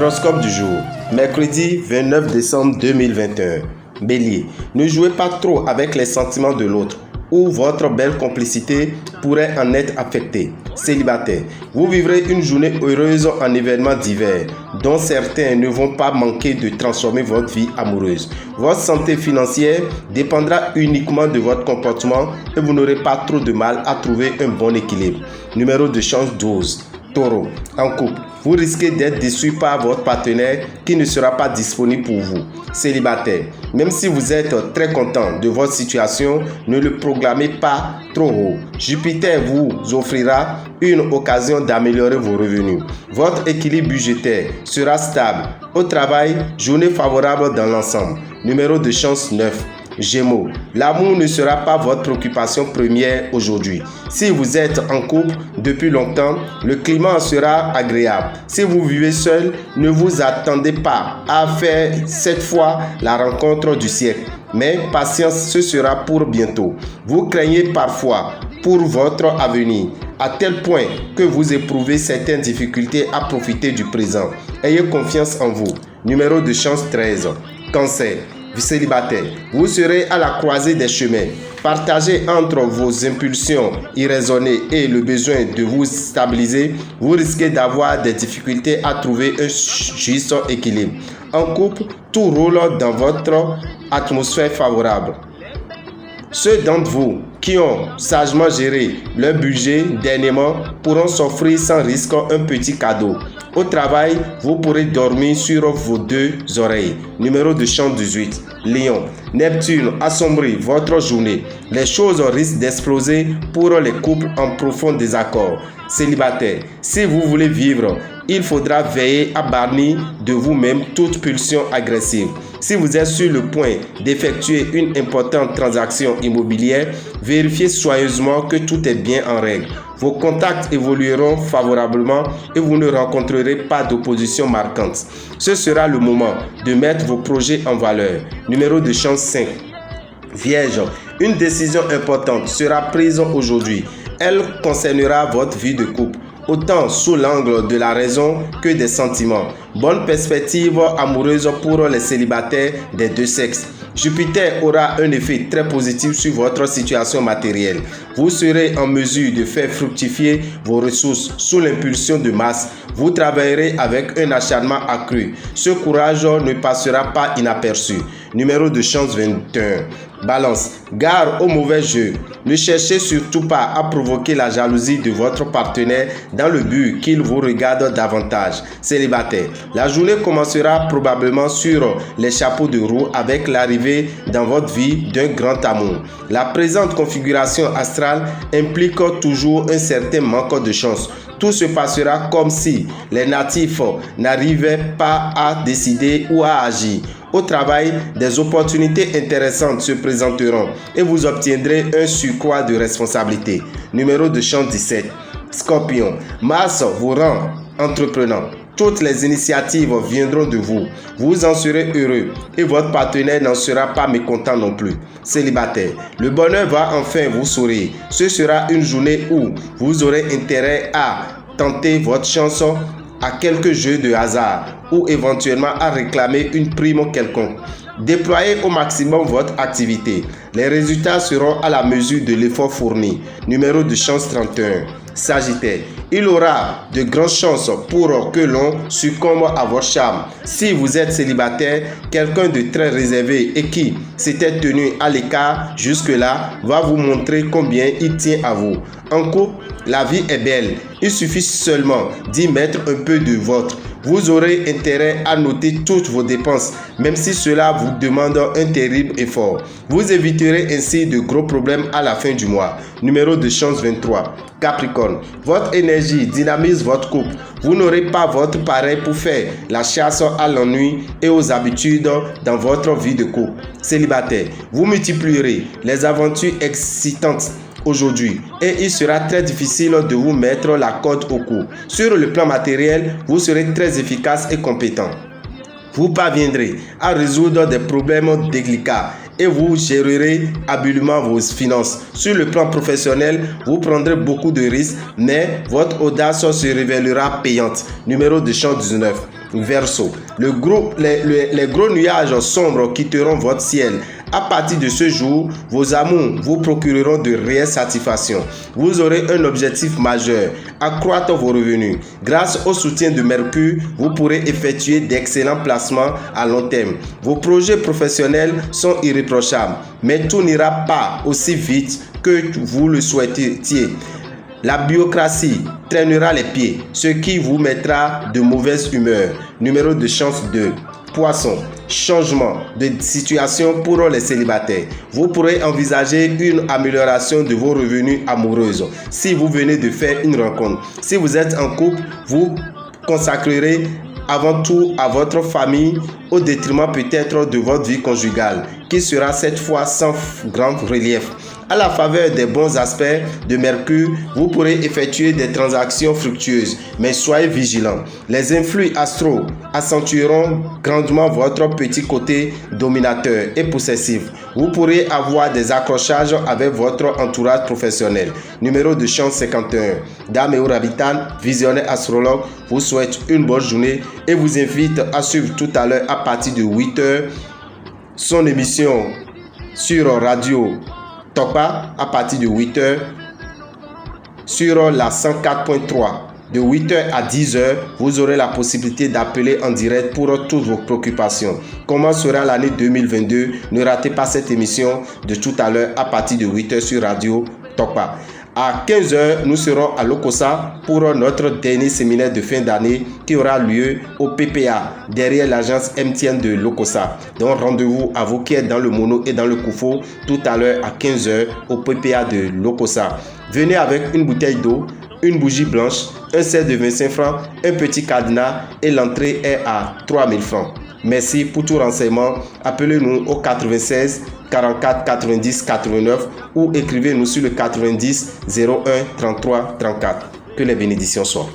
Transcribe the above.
Horoscope du jour, mercredi 29 décembre 2021. Bélier, ne jouez pas trop avec les sentiments de l'autre ou votre belle complicité pourrait en être affectée. Célibataire, vous vivrez une journée heureuse en événements divers, dont certains ne vont pas manquer de transformer votre vie amoureuse. Votre santé financière dépendra uniquement de votre comportement et vous n'aurez pas trop de mal à trouver un bon équilibre. Numéro de chance 12. Taureau, en couple, vous risquez d'être déçu par votre partenaire qui ne sera pas disponible pour vous. Célibataire, même si vous êtes très content de votre situation, ne le proclamez pas trop haut. Jupiter vous offrira une occasion d'améliorer vos revenus. Votre équilibre budgétaire sera stable. Au travail, journée favorable dans l'ensemble. Numéro de chance 9. Gémeaux, l'amour ne sera pas votre préoccupation première aujourd'hui. Si vous êtes en couple depuis longtemps, le climat sera agréable. Si vous vivez seul, ne vous attendez pas à faire cette fois la rencontre du siècle. Mais patience, ce sera pour bientôt. Vous craignez parfois pour votre avenir, à tel point que vous éprouvez certaines difficultés à profiter du présent. Ayez confiance en vous. Numéro de chance 13. Cancer. Célibataire, vous serez à la croisée des chemins. Partagez entre vos impulsions irraisonnées et le besoin de vous stabiliser, vous risquez d'avoir des difficultés à trouver un juste équilibre. En couple, tout roule dans votre atmosphère favorable. Ceux d'entre vous qui ont sagement géré leur budget dernièrement pourront s'offrir sans risque un petit cadeau. Au travail, vous pourrez dormir sur vos deux oreilles. Numéro de chance 18. Lion, Neptune assombrit votre journée. Les choses risquent d'exploser pour les couples en profond désaccord. Célibataire, si vous voulez vivre, il faudra veiller à bannir de vous-même toute pulsion agressive. Si vous êtes sur le point d'effectuer une importante transaction immobilière, vérifiez soigneusement que tout est bien en règle. Vos contacts évolueront favorablement et vous ne rencontrerez pas d'opposition marquante. Ce sera le moment de mettre vos projets en valeur. Numéro de chance 5. Vierge, une décision importante sera prise aujourd'hui. Elle concernera votre vie de couple, autant sous l'angle de la raison que des sentiments. Bonne perspective amoureuse pour les célibataires des deux sexes. Jupiter aura un effet très positif sur votre situation matérielle. Vous serez en mesure de faire fructifier vos ressources sous l'impulsion de masse. Vous travaillerez avec un acharnement accru. Ce courage ne passera pas inaperçu. Numéro de chance 21. Balance, gare au mauvais jeu. Ne cherchez surtout pas à provoquer la jalousie de votre partenaire dans le but qu'il vous regarde davantage. Célibataire, la journée commencera probablement sur les chapeaux de roue avec l'arrivée dans votre vie d'un grand amour. La présente configuration astrale implique toujours un certain manque de chance. Tout se passera comme si les natifs n'arrivaient pas à décider ou à agir. Au travail, des opportunités intéressantes se présenteront et vous obtiendrez un surcroît de responsabilité. Numéro de chance 17. Scorpion, Mars vous rend entreprenant. Toutes les initiatives viendront de vous. Vous en serez heureux et votre partenaire n'en sera pas mécontent non plus. Célibataire, le bonheur va enfin vous sourire. Ce sera une journée où vous aurez intérêt à tenter votre chance à quelques jeux de hasard ou éventuellement à réclamer une prime quelconque. Déployez au maximum votre activité. Les résultats seront à la mesure de l'effort fourni. Numéro de chance 31. Sagittaire, il aura de grandes chances pour que l'on succombe à votre charme. Si vous êtes célibataire, quelqu'un de très réservé et qui s'était tenu à l'écart jusque-là va vous montrer combien il tient à vous. En couple, la vie est belle. Il suffit seulement d'y mettre un peu de vôtre. Vous aurez intérêt à noter toutes vos dépenses, même si cela vous demande un terrible effort. Vous éviterez ainsi de gros problèmes à la fin du mois. Numéro de chance 23. Capricorne, votre énergie dynamise votre couple. Vous n'aurez pas votre pareil pour faire la chasse à l'ennui et aux habitudes dans votre vie de couple. Célibataire, vous multiplierez les aventures excitantes aujourd'hui et il sera très difficile de vous mettre la corde au cou. Sur le plan matériel, vous serez très efficace et compétent. Vous parviendrez à résoudre des problèmes délicats et vous gérerez habilement vos finances. Sur le plan professionnel, vous prendrez beaucoup de risques, mais votre audace se révélera payante. Numéro de chance 19. Verseau, les gros nuages sombres quitteront votre ciel. À partir de ce jour, vos amours vous procureront de réelles satisfactions. Vous aurez un objectif majeur, accroître vos revenus. Grâce au soutien de Mercure, vous pourrez effectuer d'excellents placements à long terme. Vos projets professionnels sont irréprochables, mais tout n'ira pas aussi vite que vous le souhaitiez. La bureaucratie traînera les pieds, ce qui vous mettra de mauvaise humeur. Numéro de chance 2. Poisson, changement de situation pour les célibataires. Vous pourrez envisager une amélioration de vos revenus amoureux si vous venez de faire une rencontre. Si vous êtes en couple, vous consacrerez avant tout à votre famille au détriment peut-être de votre vie conjugale, qui sera cette fois sans grand relief. À la faveur des bons aspects de Mercure, vous pourrez effectuer des transactions fructueuses, mais soyez vigilants. Les influx astraux accentueront grandement votre petit côté dominateur et possessif. Vous pourrez avoir des accrochages avec votre entourage professionnel. Numéro de chance 51. Dame Rabitan, visionnaire astrologue, vous souhaite une bonne journée et vous invite à suivre tout à l'heure à partir de 8h son émission sur Radio Tokpa à partir de 8h sur la 104.3. De 8h à 10h, vous aurez la possibilité d'appeler en direct pour toutes vos préoccupations. Comment sera l'année 2022? Ne ratez pas cette émission de tout à l'heure à partir de 8h sur Radio Tokpa. À 15h, nous serons à Lokossa pour notre dernier séminaire de fin d'année qui aura lieu au PPA, derrière l'agence MTN de Lokossa. Donc rendez-vous à vous qui êtes dans le Mono et dans le Koufo tout à l'heure à 15h au PPA de Lokossa. Venez avec une bouteille d'eau, une bougie blanche, un set de 25 francs, un petit cadenas et l'entrée est à 3000 francs. Merci pour tout renseignement. Appelez-nous au 96 44 90 89 ou écrivez-nous sur le 90 01 33 34. Que les bénédictions soient.